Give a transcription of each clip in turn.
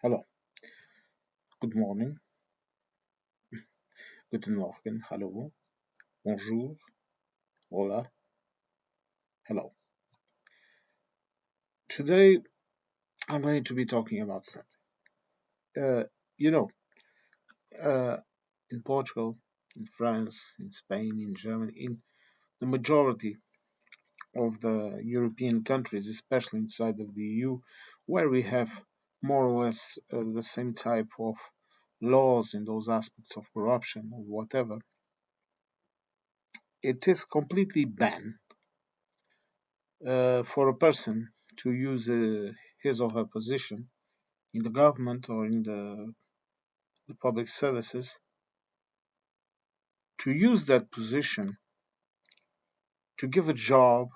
Hello, good morning, guten Morgen, hallo, bonjour, hola, hello. Today I'm going to be talking about something. Uh, you know, uh, in Portugal, in France, in Spain, in Germany, in the majority of the European countries, especially inside of the EU, where we have more or less the same type of laws in those aspects of corruption or whatever, it is completely banned for a person to use his or her position in the government or in the public services to use that position to give a job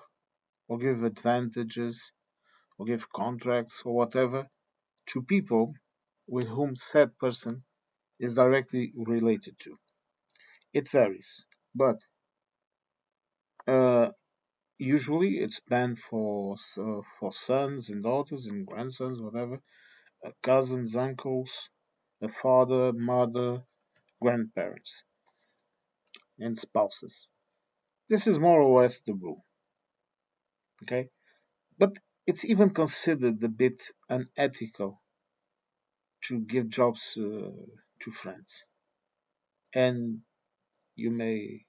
or give advantages or give contracts or whatever to people with whom said person is directly related to. It varies, but uh, usually it's banned for sons and daughters and grandsons, whatever, cousins, uncles, a father, mother, grandparents, and spouses. This is more or less the rule. Okay, but it's even considered a bit unethical to give jobs to friends, and you may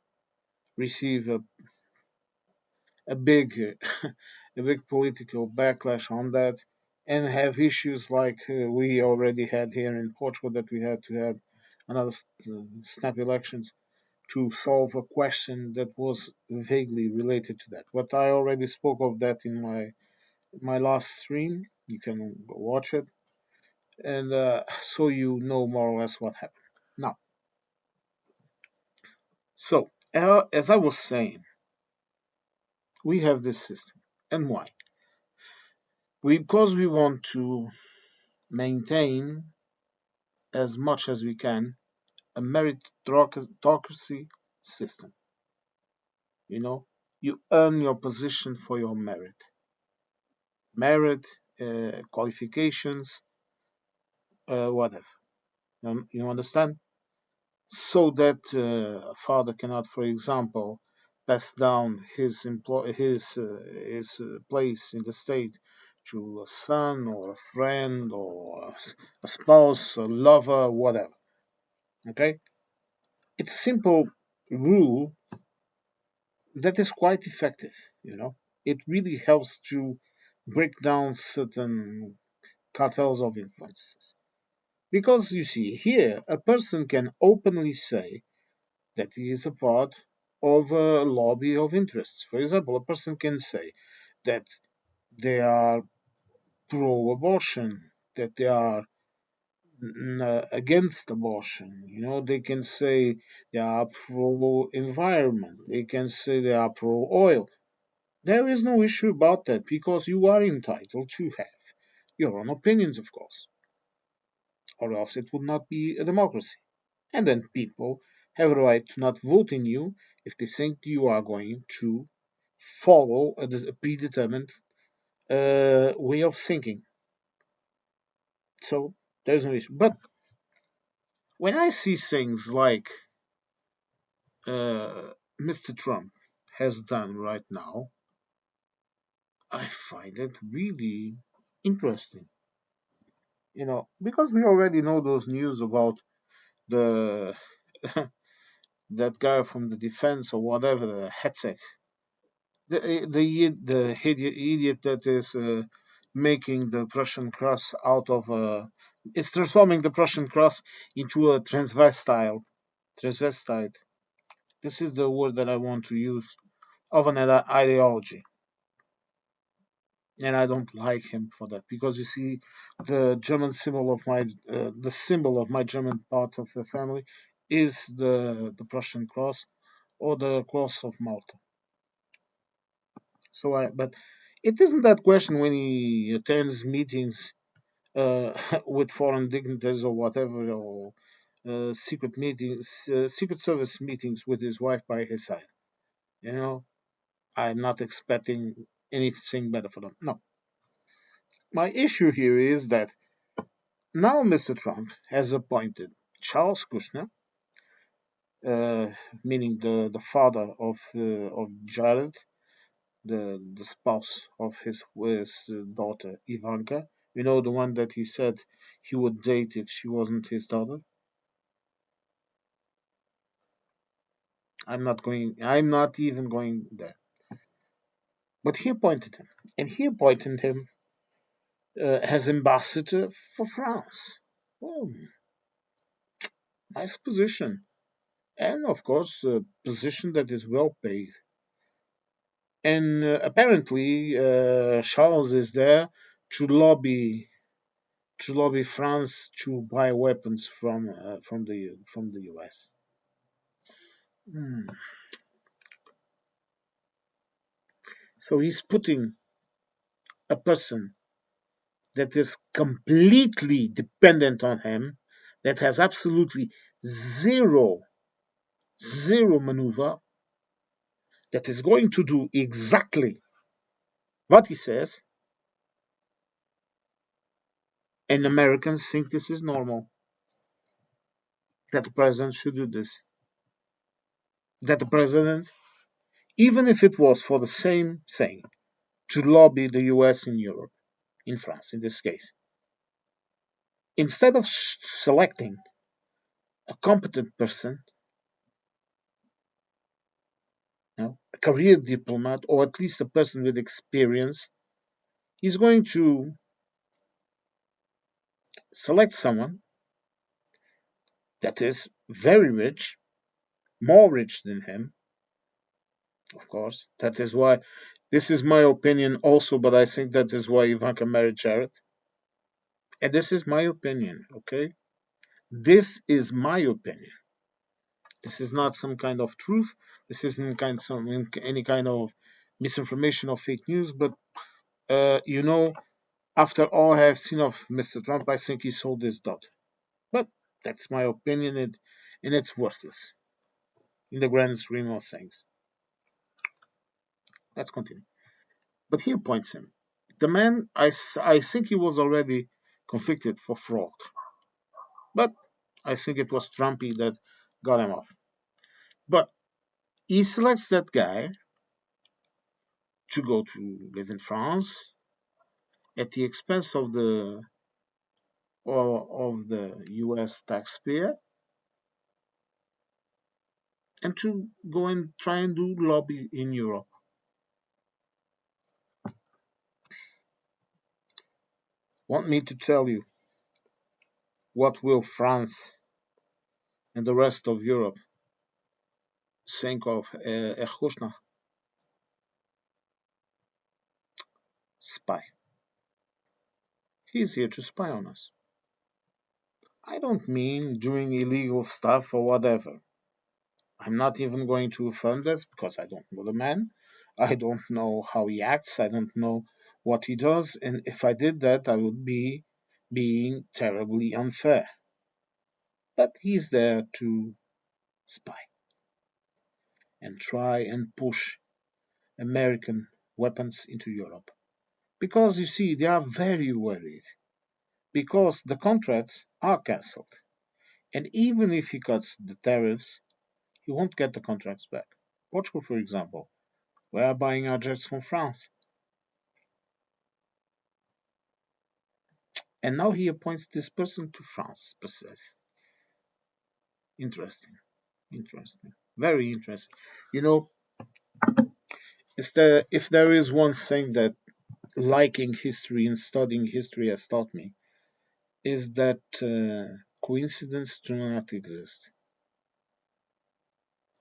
receive a big a big political backlash on that, and have issues like we already had here in Portugal, that we had to have another snap elections to solve a question that was vaguely related to that. But I already spoke of that in my last stream. You can go watch it, and so you know more or less what happened. Now, so as I was saying, we have this system, and why? Because we want to maintain as much as we can a meritocracy system. You know, you earn your position for your merit, qualifications, whatever. You understand? So that a father cannot, for example, pass down his place in the state to a son or a friend or a spouse, a lover, whatever. Okay, it's a simple rule that is quite effective. You know, it really helps to break down certain cartels of influences. Because you see, here a person can openly say that he is a part of a lobby of interests. For example, a person can say that they are pro abortion, that they are against abortion. You know, they can say they are pro environment, they can say they are pro oil. There is no issue about that because you are entitled to have your own opinions, of course, or else it would not be a democracy. And then people have a right to not vote in you if they think you are going to follow a predetermined way of thinking. So there's no issue. But when I see things like Mr. Trump has done right now, I find it really interesting. You know, because we already know those news about the that guy from the defense or whatever, the Hetzek, the idiot that is making the Prussian cross out of is transforming the Prussian cross into a transvestite. This is the word that I want to use of an ideology, and I don't like him for that because you see, the German symbol of the symbol of my German part of the family is the Prussian cross or the cross of Malta. But it isn't that question when he attends meetings with foreign dignitaries or whatever, or secret service meetings with his wife by his side. You know, I'm not expecting anything better for them. No, my issue here is that Now Mr. Trump has appointed Charles Kushner, uh, meaning the father of Jared, the spouse of his daughter Ivanka. You know, the one that he said he would date if she wasn't his daughter. I'm not even going there. But he appointed him, and he appointed him as ambassador for France. Well, nice position, and of course, a position that is well paid. And apparently, Charles is there to lobby France to buy weapons from the US. Hmm. So he's putting a person that is completely dependent on him, that has absolutely zero zero maneuver, that is going to do exactly what he says, and Americans think this is normal, that the president should do this. That the president, even if it was for the same thing, to lobby the US in Europe, in France in this case, instead of selecting a competent person, a career diplomat, or at least a person with experience, he's going to select someone that is very rich, more rich than him, of course. That is why, this is my opinion also, but I think that is why Ivanka married Jared. And this is my opinion, okay? This is my opinion. This is not some kind of truth. This isn't any kind of misinformation or fake news. But after all I have seen of Mr. Trump, I think he sold his daughter. But that's my opinion, and it's worthless in the grand scheme of things. Let's continue. But he appoints him. The man, I think he was already convicted for fraud, but I think it was Trumpy that got him off. But he selects that guy to go to live in France at the expense of the U.S. taxpayer, and to go and try and do lobby in Europe. Want me to tell you what will France and the rest of Europe think of Kushner? Spy. He's here to spy on us. I don't mean doing illegal stuff or whatever. I'm not even going to affirm this because I don't know the man. I don't know how he acts. I don't know what he does. And if I did that, I would be being terribly unfair. But he's there to spy and try and push American weapons into Europe. Because you see, they are very worried. Because the contracts are cancelled. And even if he cuts the tariffs, he won't get the contracts back. Portugal, for example, we are buying our jets from France. And now he appoints this person to France. Interesting, interesting, very interesting. You know, if there is one thing that liking history and studying history has taught me, is that coincidence do not exist.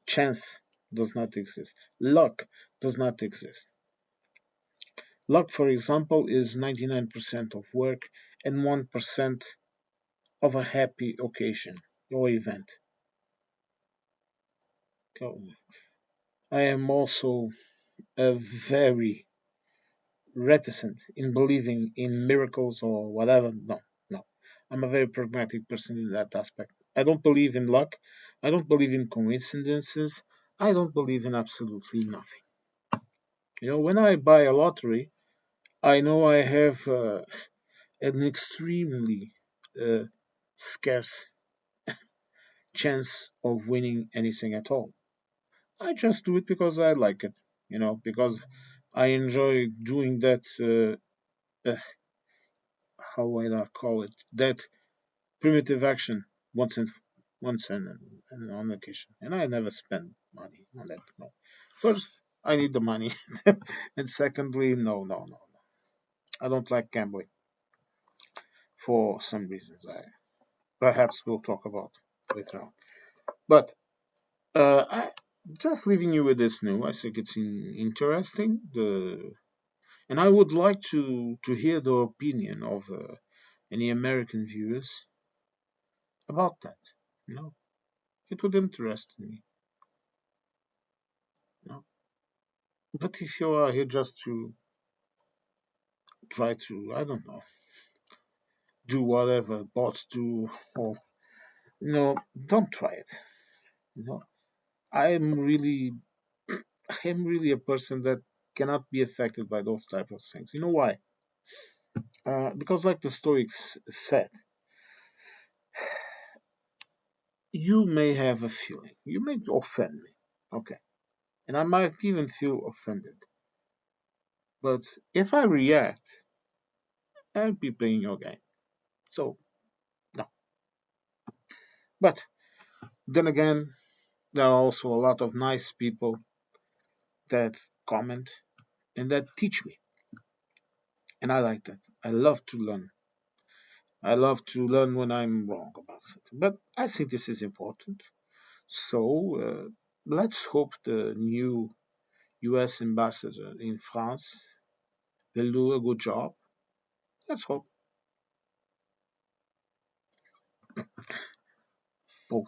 Chance does not exist. Luck does not exist. Luck, for example, is 99% of work and 1% of a happy occasion or event. I am also a very reticent in believing in miracles or whatever. No, no. I'm a very pragmatic person in that aspect. I don't believe in luck. I don't believe in coincidences. I don't believe in absolutely nothing. When I buy a lottery, I know I have an extremely uh, scarce chance of winning anything at all. I just do it because I like it, because I enjoy doing that. How would I call it? That primitive action once in once in on occasion, and I never spend money on that. No. First, I need the money, and secondly, no. I don't like gambling for some reasons. I perhaps we'll talk about later on. But I just leaving you with this new. I think it's interesting. And I would like to hear the opinion of any American viewers about that. You know, it would interest me. You know? But if you are here just to try to, I don't know, do whatever bots do, or don't try it. You know, I'm really, I'm really a person that cannot be affected by those type of things. You know why? Because, like the Stoics said, you may have a feeling, you may offend me, okay, and I might even feel offended. But if I react, I'll be playing your game. So no. But then again, there are also a lot of nice people that comment and that teach me. And I like that. I love to learn. I love to learn when I'm wrong about something. But I think this is important. So let's hope the new US ambassador in France will do a good job. Let's hope both.